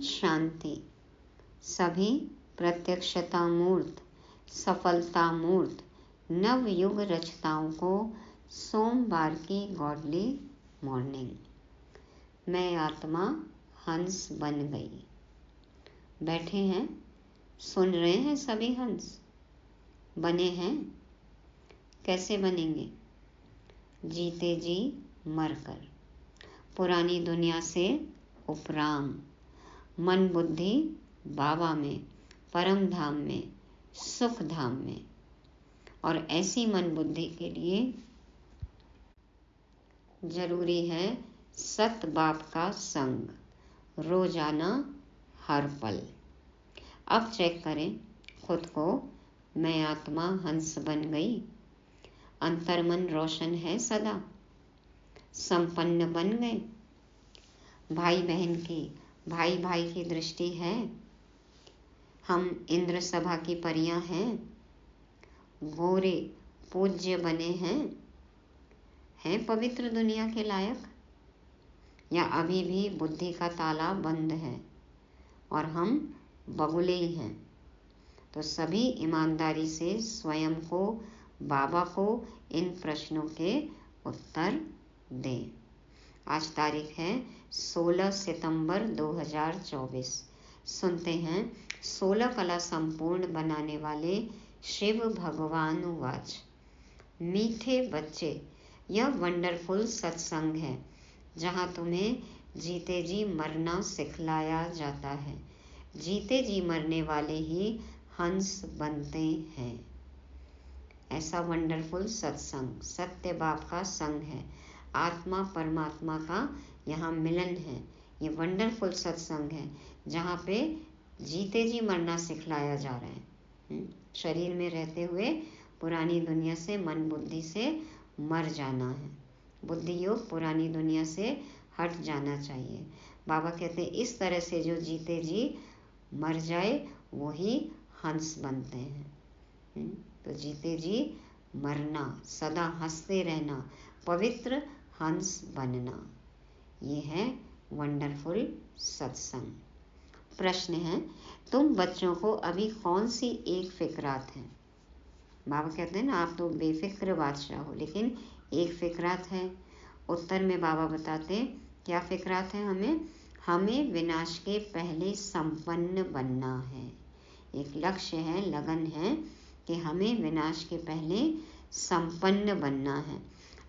शांति। सभी प्रत्यक्षता मूर्त, सफलता मूर्त नवयुग रचताओं को सोमवार की गॉडली मॉर्निंग। मैं आत्मा हंस बन गई। बैठे हैं, सुन रहे हैं सभी हंस। बने हैं, कैसे बनेंगे? जीते जी मरकर, पुरानी दुनिया से उपराम, मन बुद्धि बाबा में, परम धाम में, सुख धाम में। और ऐसी मन बुद्धि के लिए जरूरी है सत बाप का संग, रोजाना हर पल। अब चेक करें खुद को। मैं आत्मा हंस बन गई। अंतर्मन रोशन है सदा, संपन्न बन गए। भाई भाई की दृष्टि है। हम इंद्र सभा की परियां हैं। गोरे पूज्य बने हैं पवित्र दुनिया के लायक, या अभी भी बुद्धि का ताला बंद है और हम बगुले ही हैं? तो सभी ईमानदारी से स्वयं को, बाबा को इन प्रश्नों के उत्तर दें। आज तारीख है 16 सितंबर 2024। सुनते हैं 16 कला संपूर्ण बनाने वाले शिव भगवान वाच। मीठे बच्चे, यह वंडरफुल सत्संग है जहाँ तुम्हें जीते जी मरना सिखलाया जाता है। जीते जी मरने वाले ही हंस बनते हैं। ऐसा वंडरफुल सत्संग सत्य बाप का संग है। आत्मा परमात्मा का यहाँ मिलन है। ये वंडरफुल सत्संग है जहाँ पे जीते जी मरना सिखलाया जा रहा है। शरीर में रहते हुए पुरानी दुनिया से, मन बुद्धि से मर जाना है। बुद्धि योग पुरानी दुनिया से हट जाना चाहिए। बाबा कहते हैं इस तरह से जो जीते जी मर जाए वही हंस बनते हैं। तो जीते जी मरना, सदा हंसते रहना, पवित्र हंस बनना, ये है वंडरफुल सत्संग। प्रश्न है, तुम बच्चों को अभी कौन सी एक फिक्रात है? बाबा कहते हैं ना, आप तो बेफिक्र बादशाह हो, लेकिन एक फिक्रात है। उत्तर में बाबा बताते हैं क्या फिक्रात है हमें विनाश के पहले संपन्न बनना है। एक लक्ष्य है, लगन है कि हमें विनाश के पहले संपन्न बनना है।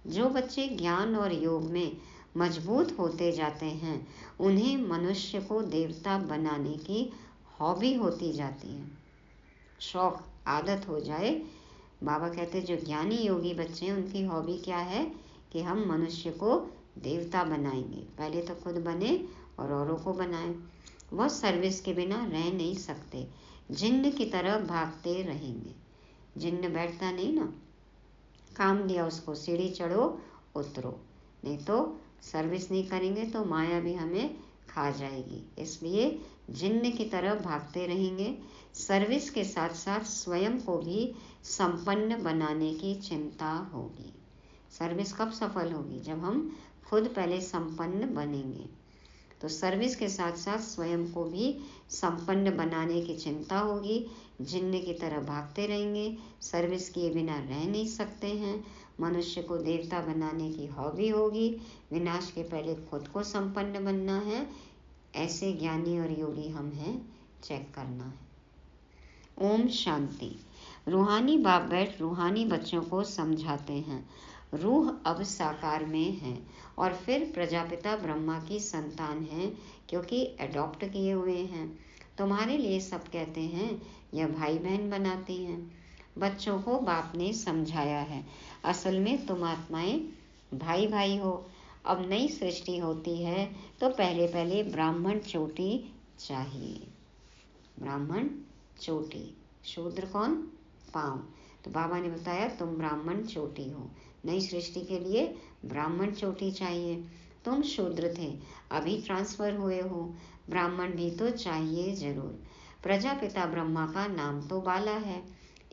जो बच्चे ज्ञान और योग में मजबूत होते जाते हैं उन्हें मनुष्य को देवता बनाने की हॉबी होती जाती है। शौक, आदत हो जाए। बाबा कहते हैं जो ज्ञानी योगी बच्चे हैं उनकी हॉबी क्या है कि हम मनुष्य को देवता बनाएंगे। पहले तो खुद बने और औरों को बनाएं। वह सर्विस के बिना रह नहीं सकते, जिन्न की तरह भागते रहेंगे। जिन्न बैठता नहीं ना, काम दिया उसको, सीढ़ी चढ़ो उतरो, नहीं तो सर्विस नहीं करेंगे तो माया भी हमें खा जाएगी। इसलिए जिन्न की तरह भागते रहेंगे। सर्विस के साथ साथ स्वयं को भी संपन्न बनाने की चिंता होगी। सर्विस कब सफल होगी? जब हम खुद पहले संपन्न बनेंगे। तो सर्विस के साथ साथ स्वयं को भी संपन्न बनाने की चिंता होगी। जिन्न की तरह भागते रहेंगे, सर्विस किए बिना रह नहीं सकते हैं। मनुष्य को देवता बनाने की हॉबी होगी। विनाश के पहले खुद को संपन्न बनना है। ऐसे ज्ञानी और योगी हम हैं, चेक करना है। ओम शांति। रूहानी बाप बैठ रूहानी बच्चों को समझाते हैं। रूह अब साकार में है और फिर प्रजापिता ब्रह्मा की संतान है क्योंकि अडॉप्ट किए हुए हैं। तुम्हारे लिए सब कहते हैं, यह भाई बहन बनाती हैं। बच्चों को बाप ने समझाया है असल में तुम आत्माएं भाई भाई हो। अब नई सृष्टि होती है तो पहले पहले ब्राह्मण चोटी चाहिए। ब्राह्मण चोटी, शूद्र कौन? पांव। तो बाबा ने बताया तुम ब्राह्मण चोटी हो। नई सृष्टि के लिए ब्राह्मण चोटी चाहिए। तुम शूद्र थे, अभी ट्रांसफर हुए हो, ब्राह्मण भी तो चाहिए जरूर। प्रजापिता ब्रह्मा का नाम तो बाला है।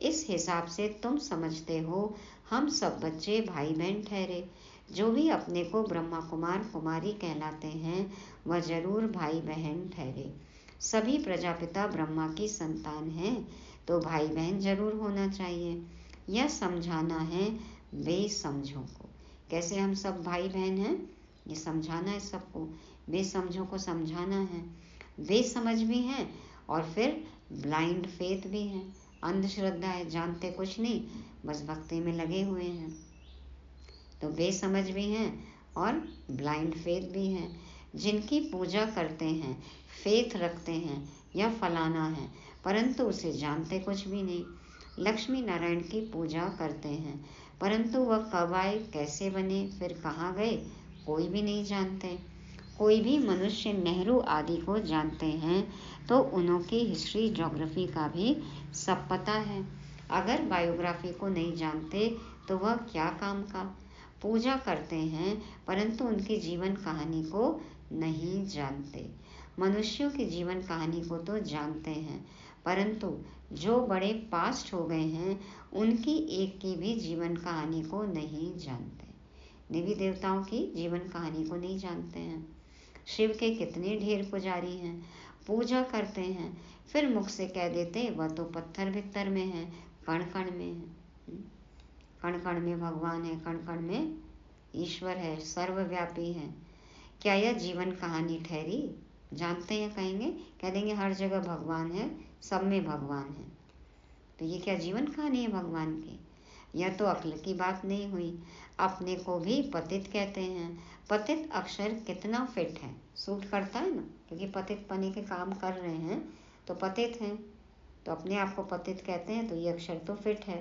इस हिसाब से तुम समझते हो हम सब बच्चे भाई बहन ठहरे। जो भी अपने को ब्रह्मा कुमार कुमारी कहलाते हैं वह जरूर भाई बहन ठहरे। सभी प्रजापिता ब्रह्मा की संतान हैं तो भाई बहन जरूर होना चाहिए। यह समझाना है बेसमझों को। कैसे हम सब भाई बहन हैं, ये समझाना है सबको। बेसमझों को समझाना है। बेसमझ भी हैं और फिर ब्लाइंड फेथ भी है, अंधश्रद्धा है, जानते कुछ नहीं, बस भक्ति में लगे हुए हैं। तो बेसमझ भी हैं और ब्लाइंड फेथ भी हैं। जिनकी पूजा करते हैं, फेथ रखते हैं या फलाना है, परंतु उसे जानते कुछ भी नहीं। लक्ष्मी नारायण की पूजा करते हैं, परंतु वह कब आए, कैसे बने, फिर कहाँ गए, कोई भी नहीं जानते। कोई भी मनुष्य नेहरू आदि को जानते हैं तो उनकी हिस्ट्री ज्योग्राफी का भी सब पता है। अगर बायोग्राफी को नहीं जानते तो वह क्या काम का। पूजा करते हैं परंतु उनकी जीवन कहानी को नहीं जानते। मनुष्यों की जीवन कहानी को तो जानते हैं, परंतु जो बड़े पास्ट हो गए हैं उनकी एक की भी जीवन कहानी को नहीं जानते। देवी देवताओं की जीवन कहानी को नहीं जानते हैं। शिव के कितने ढेर पुजारी हैं, पूजा करते हैं, फिर मुख से कह देते वह तो पत्थर भित्तर में है, कण कण में है। कण कण में भगवान है, कण कण में ईश्वर है, सर्वव्यापी है। क्या यह जीवन कहानी ठहरी? जानते हैं कहेंगे, कह देंगे हर जगह भगवान है, सब में भगवान है। तो ये क्या जीवन कहानी है भगवान की? यह तो अक्ल की बात नहीं हुई। अपने को भी पतित कहते हैं। पतित अक्षर कितना फिट है, सूट करता है ना, क्योंकि पतित पने के काम कर रहे हैं तो पतित हैं, तो अपने आप को पतित कहते हैं, तो ये अक्षर तो फिट है।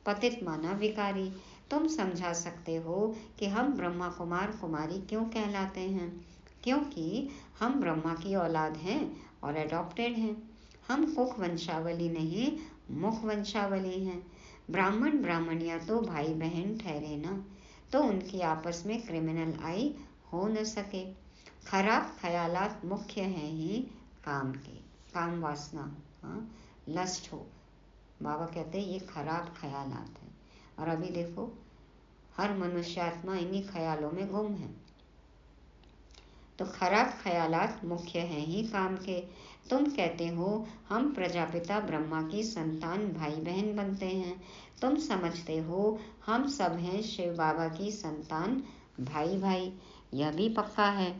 पतित माना विकारी। तुम समझा सकते हो कि हम ब्रह्मा कुमार कुमारी क्यों कहलाते हैं, क्योंकि हम ब्रह्मा की औलाद हैं और एडॉप्टेड हैं। हम कुख वंशावली नहीं, मुख वंशावली हैं। ब्राह्मण ब्राह्मणिया तो भाई बहन ठहरे ना, तो उनकी आपस में क्रिमिनल आई हो न सके। खराब ख्यालात मुख्य हैं ही काम के। काम वासना, हाँ, लस्ट हो, बाबा कहते हैं ये खराब ख्यालात हैं। और अभी देखो हर मनुष्यात्मा इन्हीं ख्यालों में गुम है। तो खराब ख्यालात मुख्य हैं ही काम के। तुम कहते हो हम प्रजापिता ब्रह्मा की संतान भाई बहन बनते हैं। तुम समझते हो हम सब हैं शिव बाबा की संतान भाई भाई। यह भी पक्का है।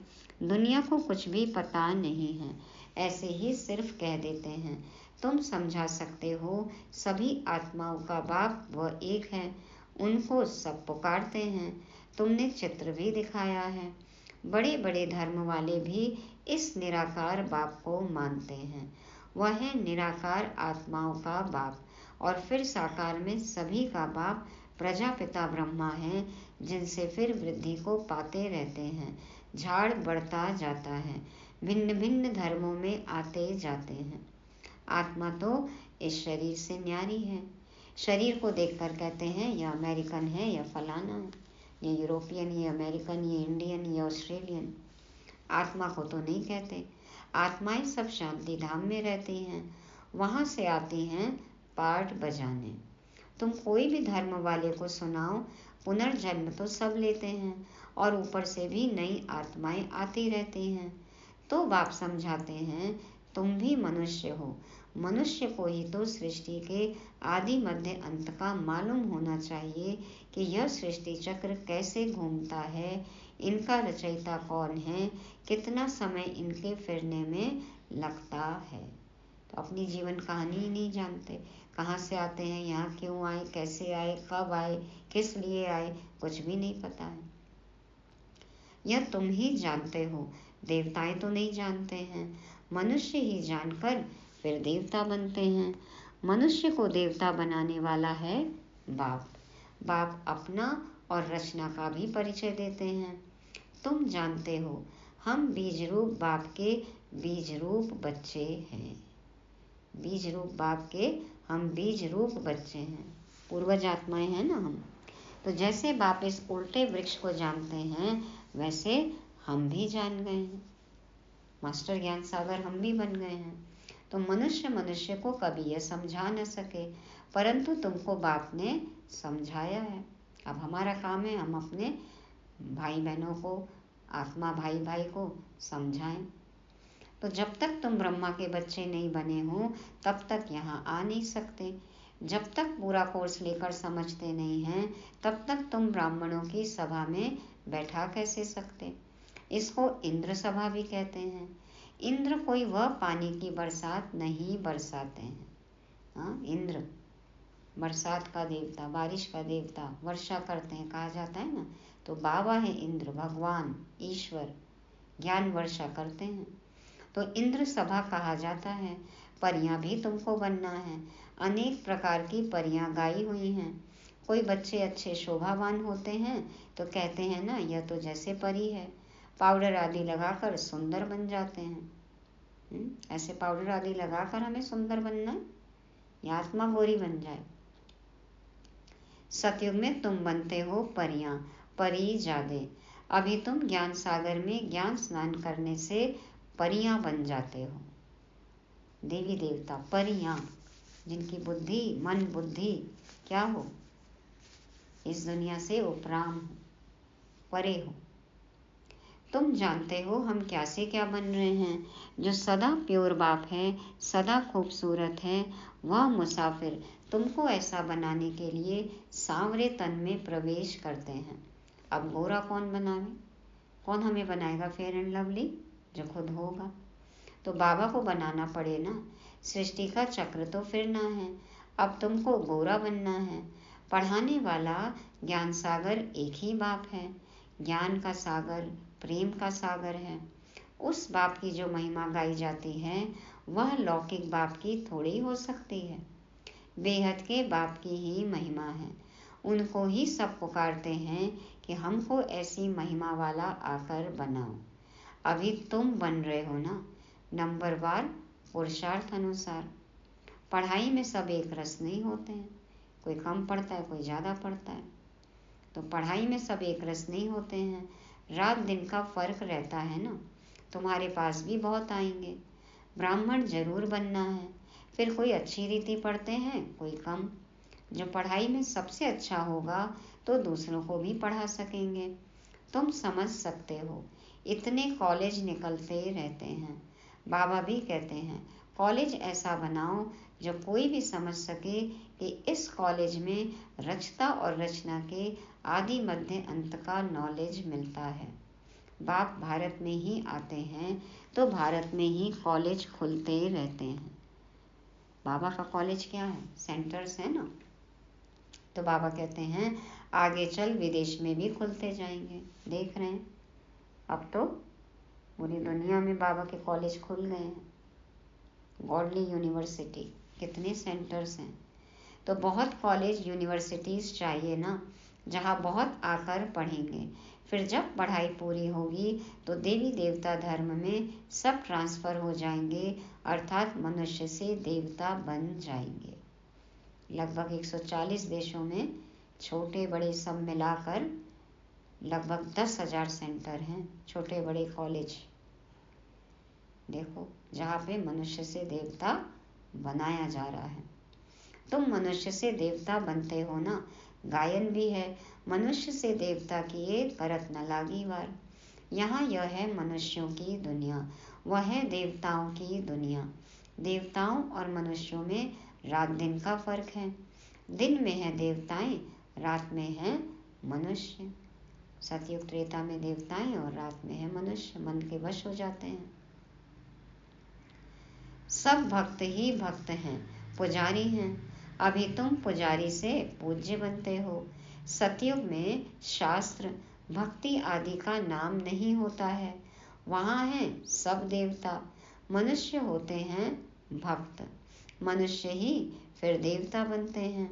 दुनिया को कुछ भी पता नहीं है, ऐसे ही सिर्फ कह देते हैं। तुम समझा सकते हो सभी आत्माओं का बाप वह एक है, उनको सब पुकारते हैं। तुमने चित्र भी दिखाया है। बड़े बड़े धर्म वाले भी इस निराकार बाप को मानते हैं। वह है निराकार आत्माओं का बाप। और फिर साकार में सभी का बाप प्रजापिता ब्रह्मा है, जिनसे फिर वृद्धि को पाते रहते हैं। झाड़ बढ़ता जाता है, भिन्न भिन्न धर्मों में आते जाते हैं। आत्मा तो इस शरीर से न्यारी है। शरीर को देखकर कहते हैं यह अमेरिकन है, यह फलाना है, ये यूरोपियन, ये अमेरिकन, ये इंडियन, ये ऑस्ट्रेलियन। आत्मा को तो नहीं कहते। आत्माएं सब शांति धाम में रहती हैं, वहाँ से आती हैं पाठ बजाने। तुम कोई भी धर्म वाले को सुनाओ, पुनर्जन्म तो सब लेते हैं और ऊपर से भी नई आत्माएं आती रहती हैं। तो बाप समझाते हैं तुम भी मनुष्य हो। मनुष्य को ही तो सृष्टि के आदि मध्य अंत का मालूम होना चाहिए कि यह सृष्टि चक्र कैसे घूमता है, इनका रचयिता कौन है, कितना समय इनके फिरने में लगता है। तो अपनी जीवन कहानी ही नहीं जानते, कहाँ से आते हैं, यहाँ क्यों आए, कैसे आए, कब आए, किस लिए आए, कुछ भी नहीं पता है। यह तुम ही जानते हो, देवताएं तो नहीं जानते हैं। मनुष्य ही जानकर फिर देवता बनते हैं। मनुष्य को देवता बनाने वाला है बाप। बाप अपना और रचना का भी परिचय देते हैं। तुम जानते हो हम बीज रूप बाप के बीज रूप बच्चे हैं। बीज रूप बाप के हम बीज रूप बच्चे हैं, पूर्वज आत्माएं हैं ना हम। तो जैसे बाप इस उल्टे वृक्ष को जानते हैं, वैसे हम भी जान गए हैं। मास्टर ज्ञान सागर हम भी बन गए हैं। तो मनुष्य को कभी यह समझा न सके, परंतु तुमको बाप ने समझाया है। अब हमारा काम है हम अपने भाई बहनों को, आत्मा भाई भाई को समझाएं। तो जब तक तुम ब्रह्मा के बच्चे नहीं बने हो तब तक यहाँ आ नहीं सकते। जब तक पूरा कोर्स लेकर समझते नहीं हैं तब तक तुम ब्राह्मणों की सभा में बैठा कैसे सकते। इसको इंद्र सभा भी कहते हैं। इंद्र कोई वह पानी की बरसात नहीं बरसाते हैं। हाँ, इंद्र बरसात का देवता, बारिश का देवता, वर्षा करते हैं कहा जाता है ना। तो बाबा है इंद्र, भगवान ईश्वर, ज्ञान वर्षा करते हैं। तो इंद्र सभा कहा जाता है। परियां भी तुमको बनना है। अनेक प्रकार की परियां गाई हुई हैं। कोई बच्चे अच्छे शोभावान होते हैं तो कहते हैं ना यह तो जैसे परी है। पाउडर आदि लगाकर सुंदर बन जाते हैं। ऐसे पाउडर आदि लगाकर हमें सुंदर बनना है या आत्मा गोरी बन जाए। सतयुग में तुम बनते हो परियां, परी जादे। अभी तुम ज्ञान सागर में ज्ञान स्नान करने से परियां बन जाते हो। देवी देवता परियां, जिनकी बुद्धि, मन बुद्धि क्या हो, इस दुनिया से उपराम हो, परे हो। तुम जानते हो हम क्या से क्या बन रहे हैं। जो सदा प्योर बाप है, सदा खूबसूरत है, वह मुसाफिर तुमको ऐसा बनाने के लिए सांवरे तन में प्रवेश करते हैं। अब गोरा कौन बनावे, कौन हमें बनाएगा फेयर एंड लवली, जो खुद होगा। तो बाबा को बनाना पड़े ना। सृष्टि का चक्र तो फिरना है। अब तुमको गोरा बनना है। पढ़ाने वाला ज्ञान सागर एक ही बाप है। ज्ञान का सागर, प्रेम का सागर है। उस बाप की जो महिमा गाई जाती है वह लौकिक बाप की थोड़ी हो सकती है। बेहद के बाप की ही महिमा है। उनको ही सब पुकारते हैं कि हमको ऐसी महिमा वाला आकर बनाओ। अभी तुम बन रहे हो ना, नंबरवार पुरुषार्थ अनुसार। पढ़ाई में सब एक रस नहीं होते हैं, कोई कम पढ़ता है, कोई ज़्यादा पढ़ता है। तो पढ़ाई में सब एक रस नहीं होते हैं, रात दिन का फर्क रहता है ना। तुम्हारे पास भी बहुत आएंगे। ब्राह्मण जरूर बनना है। फिर कोई अच्छी रीति पढ़ते हैं, कोई कम। जो पढ़ाई में सबसे अच्छा होगा तो दूसरों को भी पढ़ा सकेंगे। तुम समझ सकते हो, इतने कॉलेज निकलते रहते हैं। बाबा भी कहते हैं कॉलेज ऐसा बनाओ जो कोई भी समझ सके कि इस कॉलेज में रचता और रचना के आदि मध्य अंत का नॉलेज मिलता है। बाप भारत में ही आते हैं तो भारत में ही कॉलेज खुलते रहते हैं। बाबा का कॉलेज क्या है, सेंटर्स है ना। तो बाबा कहते हैं आगे चल विदेश में भी खुलते जाएंगे। देख रहे हैं अब तो पूरी दुनिया में बाबा के कॉलेज खुल गए हैं। गॉडली यूनिवर्सिटी, कितने सेंटर्स हैं। तो बहुत कॉलेज यूनिवर्सिटीज़ चाहिए ना, जहाँ बहुत आकर पढ़ेंगे। फिर जब पढ़ाई पूरी होगी तो देवी देवता धर्म में सब ट्रांसफ़र हो जाएंगे, अर्थात मनुष्य से देवता बन जाएंगे। लगभग 140 देशों में छोटे बड़े सब मिलाकर लगभग 10,000 सेंटर हैं, छोटे बड़े कॉलेज। देखो, जहाँ पे मनुष्य से देवता बनाया जा रहा है। तुम मनुष्य से देवता बनते हो ना। गायन भी है, मनुष्य से देवता किए करत न लागी वार। यहाँ यह है मनुष्यों की दुनिया, वह है देवताओं की दुनिया। देवताओं और मनुष्यों में रात दिन का फर्क है। दिन में है देवताएं, रात में है मनुष्य। सतयुग त्रेता में देवताएं और रात में है मनुष्य, मन के वश हो जाते हैं। सब भक्त ही भक्त हैं, पुजारी हैं। अभी तुम पुजारी से पूज्य बनते हो। सतयुग में शास्त्र, भक्ति आदि का नाम नहीं होता है। वहाँ हैं सब देवता, मनुष्य होते हैं भक्त। मनुष्य ही फिर देवता बनते हैं।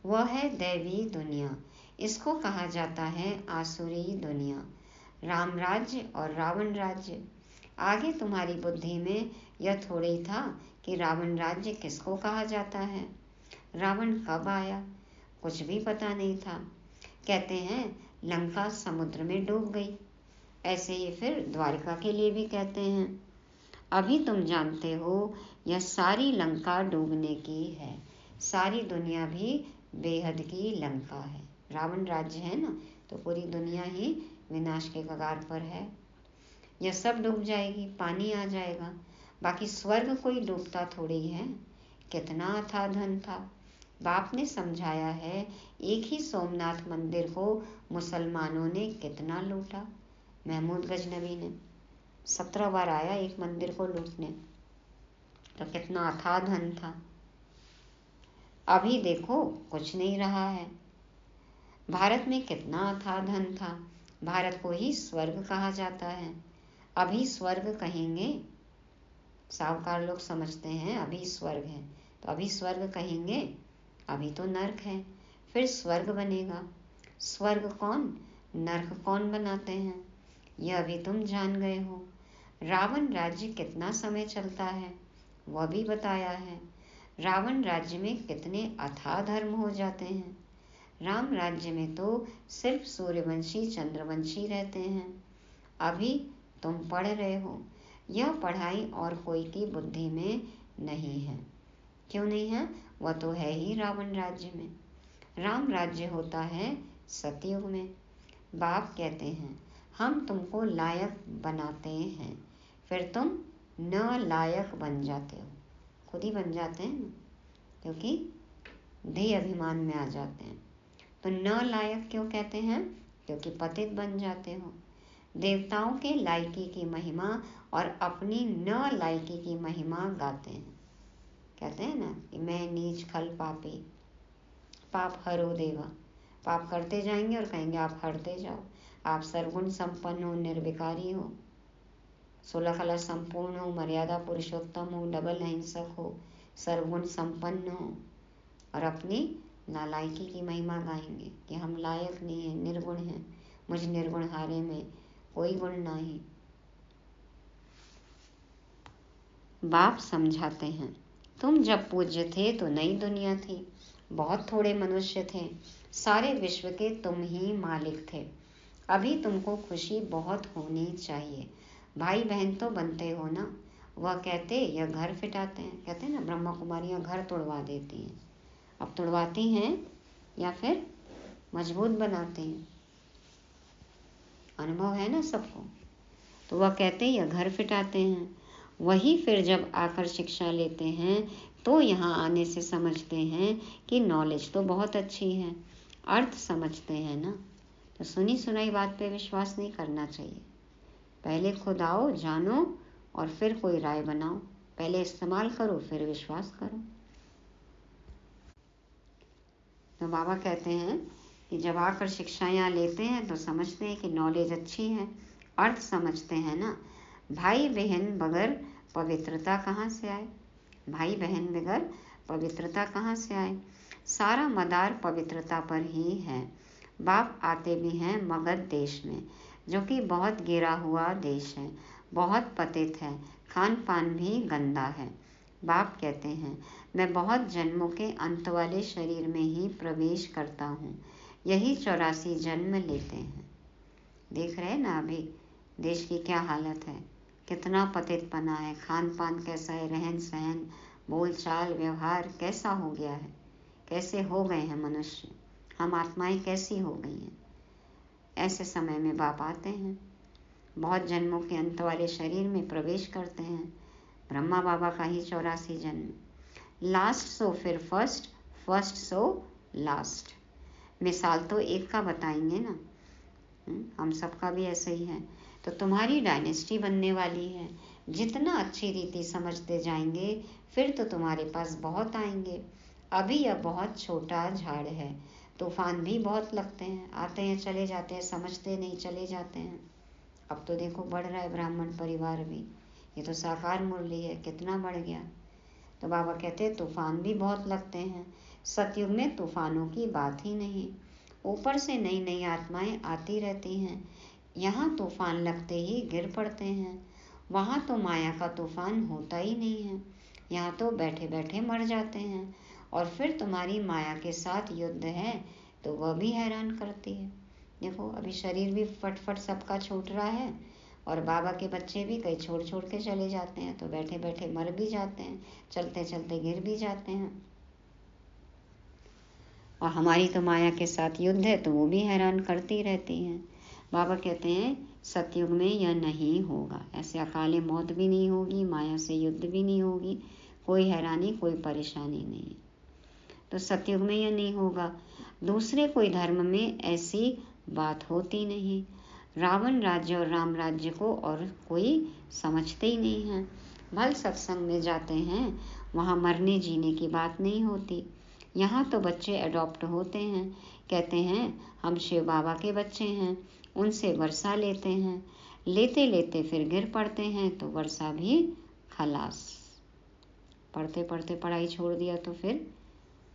वह है दैवी दुनिया, इसको कहा जाता है आसुरी दुनिया। राम राज्य और रावण राज्य। आगे तुम्हारी बुद्धि में यह थोड़ी था कि रावण राज्य किसको कहा जाता है, रावण कब आया, कुछ भी पता नहीं था। कहते हैं लंका समुद्र में डूब गई, ऐसे ही फिर द्वारिका के लिए भी कहते हैं। अभी तुम जानते हो यह सारी लंका डूबने की है। सारी दुनिया भी बेहद की लंका है। रावण राज्य है ना, तो पूरी दुनिया ही विनाश के कगार पर है। यह सब डूब जाएगी, पानी आ जाएगा, बाकी स्वर्ग कोई डूबता थोड़ी है। कितना अथाह धन था। बाप ने समझाया है, एक ही सोमनाथ मंदिर को मुसलमानों ने कितना लूटा। महमूद गजनवी ने 17 बार आया एक मंदिर को लूटने, तो कितना अथाह धन था। अभी देखो कुछ नहीं रहा है। भारत में कितना अथाह धन था। भारत को ही स्वर्ग कहा जाता है। अभी स्वर्ग कहेंगे, साहूकार लोग समझते हैं अभी स्वर्ग है, तो अभी स्वर्ग कहेंगे, अभी तो नर्क है, फिर स्वर्ग बनेगा। स्वर्ग कौन, नर्क कौन बनाते हैं, यह अभी तुम जान गए हो। रावण राज्य कितना समय चलता है वह भी बताया है। रावण राज्य में कितने अथाह धर्म हो जाते हैं। राम राज्य में तो सिर्फ सूर्यवंशी चंद्रवंशी रहते हैं। अभी तुम पढ़ रहे हो, यह पढ़ाई और कोई की बुद्धि में नहीं है। क्यों नहीं है, वह तो है ही रावण राज्य में। राम राज्य होता है सतयुग में। बाप कहते हैं हम तुमको लायक बनाते हैं, फिर तुम न लायक बन जाते हो। खुद ही बन जाते हैं ना, क्योंकि देह अभिमान में आ जाते हैं। तो न लायक क्यों कहते हैं, क्योंकि पतित बन जाते हो। देवताओं के लायकी की महिमा और अपनी न लायकी की महिमा गाते हैं। कहते हैं ना कि मैं नीच खल पापी, पाप हरो देवा। पाप करते जाएंगे और कहेंगे आप हरते जाओ। आप सर्वगुण संपन्न हो, निर्विकारी हो, 16 कला संपूर्ण हो, मर्यादा पुरुषोत्तम हो, डबल अहिंसक हो, सर्वगुण संपन्न हो, और अपनी नालायकी की महिमा गाएंगे कि हम लायक नहीं हैं, निर्गुण हैं, मुझ निर्गुण हारे में कोई गुण नहीं। बाप समझाते हैं तुम जब पूज्य थे तो नई दुनिया थी, बहुत थोड़े मनुष्य थे, सारे विश्व के तुम ही मालिक थे। अभी तुमको खुशी बहुत होनी चाहिए। भाई बहन तो बनते हो ना। वह कहते यह घर फिटाते हैं, कहते हैं ना ब्रह्मा कुमारियाँ घर तोड़वा देती हैं। अब तोड़वाती हैं या फिर मजबूत बनाते हैं, अनुभव है ना सबको। तो वह कहते यह घर फिटाते हैं। वही फिर जब आकर शिक्षा लेते हैं तो यहाँ आने से समझते हैं कि नॉलेज तो बहुत अच्छी है, अर्थ समझते हैं ना। तो सुनी सुनाई बात पे विश्वास नहीं करना चाहिए। पहले खुद आओ, जानो, और फिर कोई राय बनाओ। पहले इस्तेमाल करो, फिर विश्वास करो। तो बाबा कहते हैं कि जब आकर शिक्षा यहाँ लेते हैं तो समझते हैं कि नॉलेज अच्छी है, अर्थ समझते हैं ना। भाई बहन बगैर पवित्रता कहाँ से आए, भाई बहन बगैर पवित्रता कहाँ से आए। सारा मदार पवित्रता पर ही है। बाप आते भी हैं मगध देश में, जो कि बहुत गिरा हुआ देश है, बहुत पतित है, खान पान भी गंदा है। बाप कहते हैं मैं बहुत जन्मों के अंत वाले शरीर में ही प्रवेश करता हूँ, यही 84 जन्म लेते हैं। देख रहे हैं ना अभी देश की क्या हालत है, कितना पतितपना है, खान पान कैसा है, रहन सहन, बोल चाल व्यवहार कैसा हो गया है, कैसे हो गए हैं मनुष्य, हम आत्माएं कैसी हो गई हैं। ऐसे समय में बाप आते हैं, बहुत जन्मों के अंत वाले शरीर में प्रवेश करते हैं। ब्रह्मा बाबा का ही 84 जन्म, लास्ट सो फिर फर्स्ट, फर्स्ट सो लास्ट। मिसाल तो एक का बताएंगे ना, हम सबका भी ऐसे ही है। तो तुम्हारी डायनेस्टी बनने वाली है। जितना अच्छी रीति समझते जाएंगे फिर तो तुम्हारे पास बहुत आएंगे। अभी यह बहुत छोटा झाड़ है, तूफान भी बहुत लगते हैं, आते हैं चले जाते हैं, समझते नहीं चले जाते हैं। अब तो देखो बढ़ रहा है ब्राह्मण परिवार भी, ये तो साकार मुरली है, कितना बढ़ गया। तो बाबा कहते हैं तूफान भी बहुत लगते हैं। सतयुग में तूफानों की बात ही नहीं, ऊपर से नई नई आत्माएं आती रहती हैं। यहाँ तूफान लगते ही गिर पड़ते हैं, वहाँ तो माया का तूफान होता ही नहीं है, यहाँ तो बैठे बैठे मर जाते हैं। और फिर तुम्हारी माया के साथ युद्ध है तो वह भी हैरान करती है। देखो अभी शरीर भी फटफट सबका छूट रहा है, और बाबा के बच्चे भी कई छोड़ छोड़ के चले जाते हैं, तो बैठे बैठे मर भी जाते हैं, चलते चलते गिर भी जाते हैं। और हमारी तो माया के साथ युद्ध है तो वो भी हैरान करती रहती हैं। बाबा कहते हैं सतयुग में यह नहीं होगा, ऐसे अकाले मौत भी नहीं होगी, माया से युद्ध भी नहीं होगी, कोई हैरानी कोई परेशानी नहीं। तो सतयुग में यह नहीं होगा। दूसरे कोई धर्म में ऐसी बात होती नहीं। रावण राज्य और राम राज्य को और कोई समझते ही नहीं है। भल सत्संग में जाते हैं, वहाँ मरने जीने की बात नहीं होती। यहाँ तो बच्चे अडॉप्ट होते हैं, कहते हैं हम शिव बाबा के बच्चे हैं, उनसे वर्षा लेते हैं, लेते लेते फिर गिर पड़ते हैं तो वर्षा भी खलास। पढ़ते पढ़ते पढ़ाई छोड़ दिया तो फिर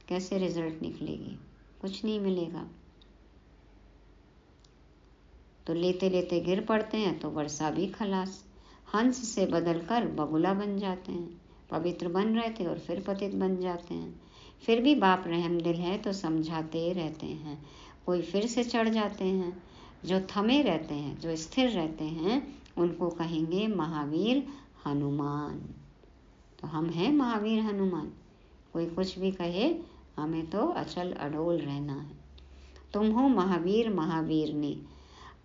कैसे रिजल्ट निकलेगी, कुछ नहीं मिलेगा। तो लेते लेते गिर पड़ते हैं तो वर्षा भी खलास। हंस से बदलकर बगुला बन जाते हैं, पवित्र बन रहे थे और फिर पतित बन जाते हैं। फिर भी बाप रहम दिल है तो समझाते रहते हैं, कोई फिर से चढ़ जाते हैं। जो थमे रहते हैं, जो स्थिर रहते हैं, उनको कहेंगे महावीर हनुमान। तो हम हैं महावीर हनुमान। कोई कुछ भी कहे, हमें तो अचल अडोल रहना है। तुम हो महावीर महावीरनी,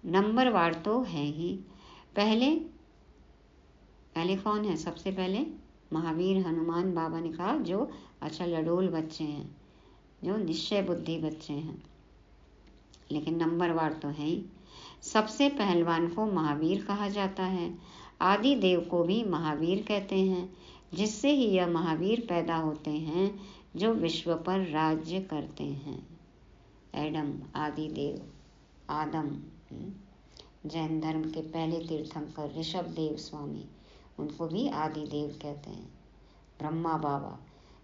नंबरवार तो है ही। पहले कौन है? सबसे पहले महावीर हनुमान। बाबा ने कहा जो अचल अडोल बच्चे हैं, जो निश्चय बुद्धि बच्चे हैं, लेकिन नंबरवार तो है ही। सबसे पहलवान को महावीर कहा जाता है। आदि देव को भी महावीर कहते हैं, जिससे ही यह महावीर पैदा होते हैं जो विश्व पर राज्य करते हैं। एडम, आदि देव, आदम, जैन धर्म के पहले तीर्थंकर ऋषभ देव स्वामी, उनको भी आदि देव कहते हैं। ब्रह्मा बाबा,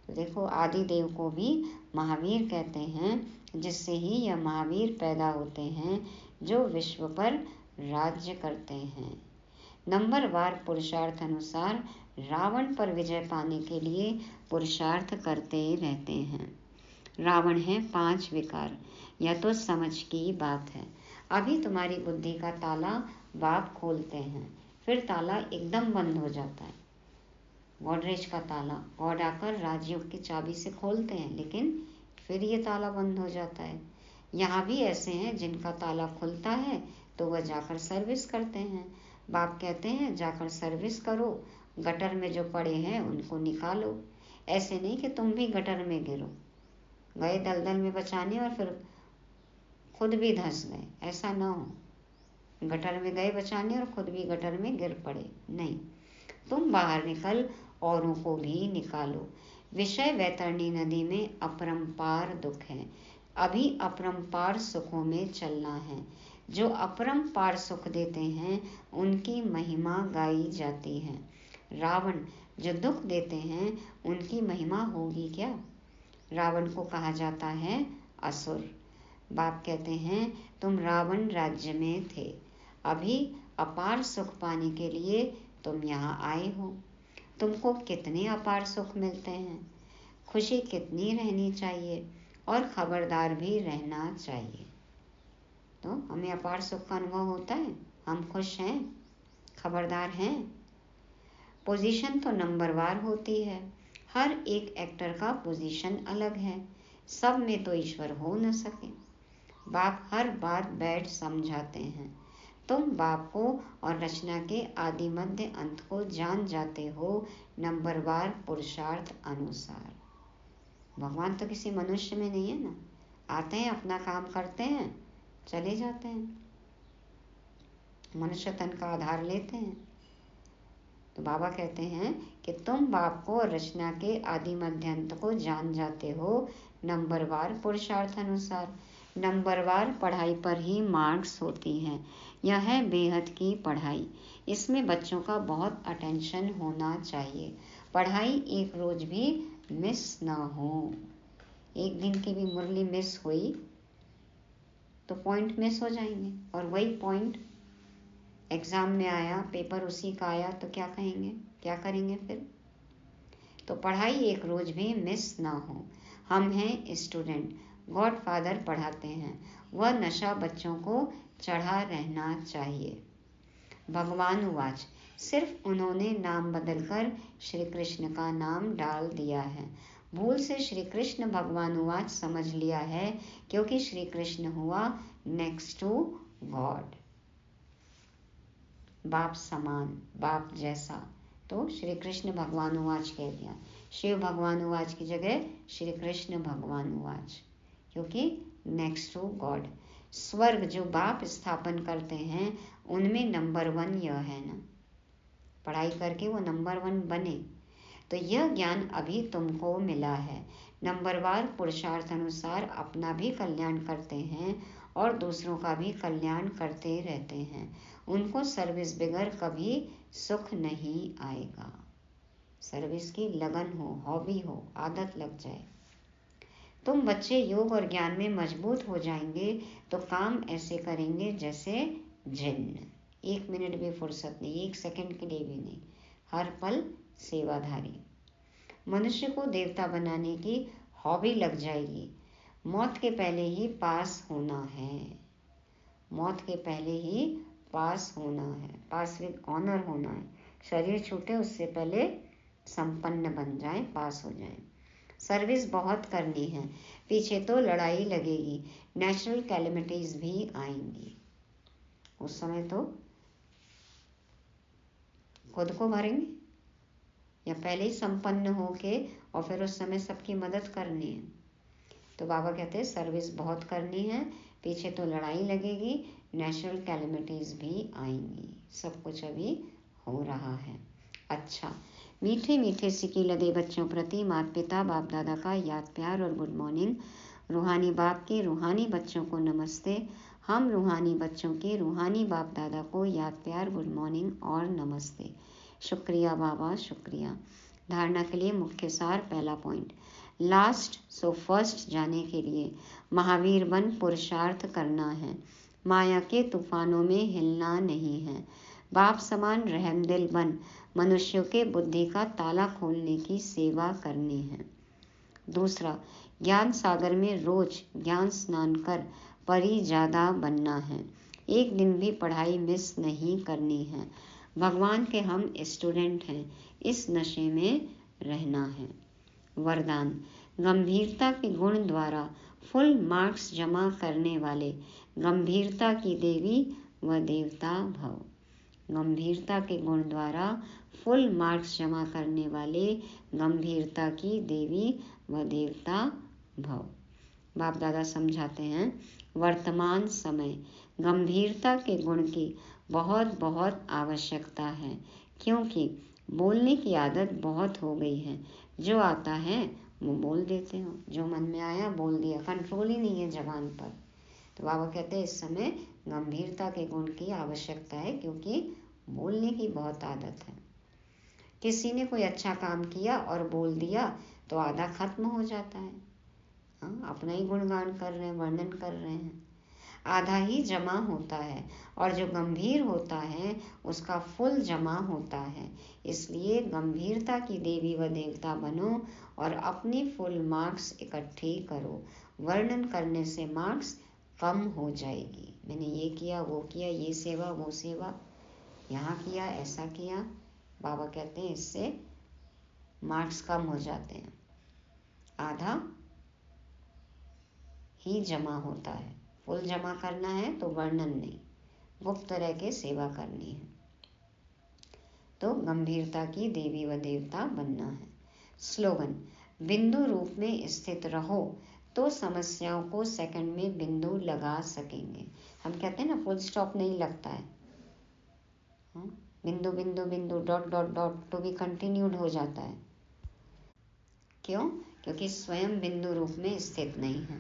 तो देखो आदि देव को भी महावीर कहते हैं, जिससे ही यह महावीर पैदा होते हैं जो विश्व पर राज्य करते हैं। नंबरवार पुरुषार्थ अनुसार रावण पर विजय पाने के लिए पुरुषार्थ करते रहते हैं। रावण है 5 विकार, यह तो समझ की बात है। अभी तुम्हारी बुद्धि का ताला बाप खोलते हैं, फिर ताला एकदम बंद हो जाता है। गोडरेज का ताला गॉड आकर राजयोग की चाबी से खोलते हैं, लेकिन फिर ये ताला बंद हो जाता है। यहाँ भी ऐसे हैं जिनका ताला खुलता है तो वह जाकर सर्विस करते हैं। बाप कहते हैं जाकर सर्विस करो, गटर में जो पड़े हैं उनको निकालो। ऐसे नहीं कि तुम भी गटर में गिरो, गए दलदल में बचाने और फिर खुद भी धंस गए, ऐसा ना हो। गटर में गए बचाने और खुद भी गटर में गिर पड़े, नहीं। तुम बाहर निकल औरों को भी निकालो। विषय वैतरणी नदी में अपरंपार दुख है, अभी अपरंपार सुखों में चलना है। जो अपरंपार सुख देते हैं उनकी महिमा गाई जाती है। रावण जो दुख देते हैं उनकी महिमा होगी क्या? रावण को कहा जाता है असुर। बाप कहते हैं तुम रावण राज्य में थे, अभी अपार सुख पाने के लिए तुम यहाँ आए हो। तुमको कितने अपार सुख मिलते हैं, खुशी कितनी रहनी चाहिए और खबरदार भी रहना चाहिए। तो हमें अपार सुख का अनुभव होता है, हम खुश हैं, खबरदार हैं। पोजीशन तो नंबरवार होती है, हर एक एक्टर का पोजीशन अलग है, सब में तो ईश्वर हो न सके। बाप हर बात बैठ समझाते हैं। तुम बाप को और रचना के आदि मध्य अंत को जान जाते हो नंबरवार पुरुषार्थ अनुसार। भगवान तो किसी मनुष्य में नहीं है ना, आते हैं अपना काम करते हैं चले जाते हैं, मनुष्य तन का आधार लेते हैं। तो बाबा कहते हैं कि तुम बाप को और रचना के आदि मध्य अंत को जान जाते हो नंबरवार पुरुषार्थ अनुसार। नंबरवार पढ़ाई पर ही मार्क्स होती हैं, यह है बेहद की पढ़ाई। इसमें बच्चों का बहुत अटेंशन होना चाहिए। पढ़ाई एक रोज भी मिस ना हो। एक दिन की भी मुरली मिस हुई तो पॉइंट मिस हो जाएंगे, और वही पॉइंट एग्जाम में आया, पेपर उसी का आया तो क्या कहेंगे, क्या करेंगे फिर? तो पढ़ाई एक रोज भी मिस ना हो। हम हैं स्टूडेंट, गॉड फादर पढ़ाते हैं, वह नशा बच्चों को चढ़ा रहना चाहिए। भगवान उवाच, सिर्फ उन्होंने नाम बदलकर श्री कृष्ण का नाम डाल दिया है। भूल से श्री कृष्ण भगवान उवाच समझ लिया है, क्योंकि श्री कृष्ण हुआ नेक्स्ट टू गॉड। बाप समान, बाप जैसा, तो श्री कृष्ण भगवान उवाच कह दिया। शिव भगवान उवाच की जगह श्री कृष्ण भगवान उवाच, क्योंकि नेक्स्ट टू गॉड। स्वर्ग जो बाप स्थापन करते हैं उनमें नंबर 1 यह है ना, पढ़ाई करके वो नंबर 1 बने। तो यह ज्ञान अभी तुमको मिला है। नंबरवार पुरुषार्थ अनुसार अपना भी कल्याण करते हैं और दूसरों का भी कल्याण करते रहते हैं। उनको सर्विस बगैर कभी सुख नहीं आएगा। सर्विस की लगन हो, हॉबी हो, आदत लग जाए। तुम बच्चे योग और ज्ञान में मजबूत हो जाएंगे तो काम ऐसे करेंगे जैसे जिन्न। 1 मिनट भी फुर्सत नहीं, 1 सेकंड के लिए भी नहीं, हर पल सेवाधारी। मनुष्य को देवता बनाने की हॉबी लग जाएगी। मौत के पहले ही पास होना है, मौत के पहले ही पास होना है, पास विद ऑनर होना है। शरीर छूटे उससे पहले संपन्न बन जाए, पास हो जाए। सर्विस बहुत करनी है, पीछे तो लड़ाई लगेगी, नेचुरल कैलेमिटीज भी आएंगी। उस समय तो खुद को भरेंगे या पहले ही संपन्न होके और फिर उस समय सबकी मदद करनी है। तो बाबा कहते हैं सर्विस बहुत करनी है, पीछे तो लड़ाई लगेगी, नेचुरल कैलेमिटीज भी आएंगी। सब कुछ अभी हो रहा है। अच्छा, मीठे मीठे सिकी लदे बच्चों प्रति माता पिता बाप दादा का याद प्यार और गुड मॉर्निंग। रूहानी बाप के रूहानी बच्चों को नमस्ते। हम रूहानी बच्चों के रूहानी बाप दादा को याद प्यार, गुड मॉर्निंग और नमस्ते। शुक्रिया बाबा, शुक्रिया। धारणा के लिए मुख्य सार। पहला पॉइंट, लास्ट सो फर्स्ट जाने के लिए महावीर बन पुरुषार्थ करना है। माया के तूफानों में हिलना नहीं है। बाप समान रहमदिल बन मनुष्यों के बुद्धि का ताला खोलने की सेवा करनी है। दूसरा, ज्ञान सागर में रोज ज्ञान स्नान कर परिजादा बनना है। एक दिन भी पढ़ाई मिस नहीं करनी है। भगवान के हम स्टूडेंट हैं, इस नशे में रहना है। वरदान, गंभीरता के गुण द्वारा फुल मार्क्स जमा करने वाले गंभीरता की देवी व देवता भव। गंभीरता के गुण द्वारा फुल मार्क्स जमा करने वाले गंभीरता की देवी व देवता भव। बाप दादा समझाते हैं, वर्तमान समय गंभीरता के गुण की बहुत बहुत आवश्यकता है, क्योंकि बोलने की आदत बहुत हो गई है। जो आता है वो बोल देते हो, जो मन में आया बोल दिया, कंट्रोल ही नहीं है जबान पर। तो बाबा कहते हैं इस समय गंभीरता के गुण की आवश्यकता है, क्योंकि बोलने की बहुत आदत है। किसी ने कोई अच्छा काम किया और बोल दिया तो आधा खत्म हो जाता है। अपना ही गुणगान कर रहे हैं, वर्णन कर रहे हैं, आधा ही जमा होता है। और जो गंभीर होता है उसका फुल जमा होता है। इसलिए गंभीरता की देवी व देवता बनो और अपनी फुल मार्क्स इकट्ठी करो। वर्णन करने से मार्क्स कम हो जाएगी। मैंने ये किया, वो किया, ये सेवा, वो सेवा, यहाँ किया, ऐसा किया। बाबा कहते हैं इससे मार्क्स कम हो जाते हैं, आधा ही जमा होता है। फुल जमा करना है तो वर्णन नहीं, गुप्त रह के सेवा करनी है। तो गंभीरता की देवी व देवता बनना है। स्लोगन, बिंदु रूप में स्थित रहो तो समस्याओं को सेकंड में बिंदु लगा सकेंगे। हम कहते हैं ना फुल स्टॉप नहीं लगता है, बिंदु बिंदु बिंदु, dot dot dot, to be continued हो जाता है। क्यों? क्योंकि स्वयं बिंदु रूप में स्थित नहीं है।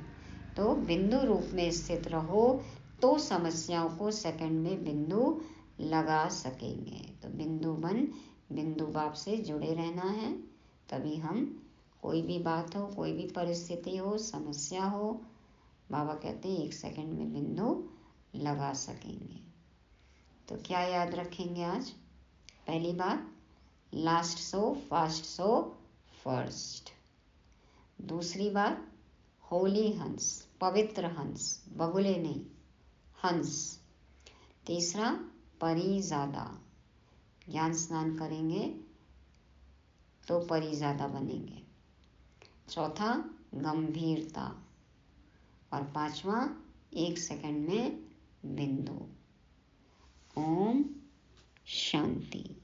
तो बिंदु रूप में स्थित रहो तो समस्याओं को सेकंड में बिंदु लगा सकेंगे। तो बिंदु बन बिंदु बाप से जुड़े रहना है, तभी हम कोई भी बात हो, कोई भी परिस्थिति हो, समस्या हो, बाबा कहते हैं 1 सेकंड में बिंदु लगा सकेंगे। तो क्या याद रखेंगे आज? पहली बात, last so fast so first. दूसरी बात, होली हंस, पवित्र हंस, बगुले नहीं, हंस। तीसरा, परिजादा, ज्ञान स्नान करेंगे तो परिजादा बनेंगे। चौथा, गंभीरता। और पांचवा, 1 सेकंड में बिंदु। ओम शांति।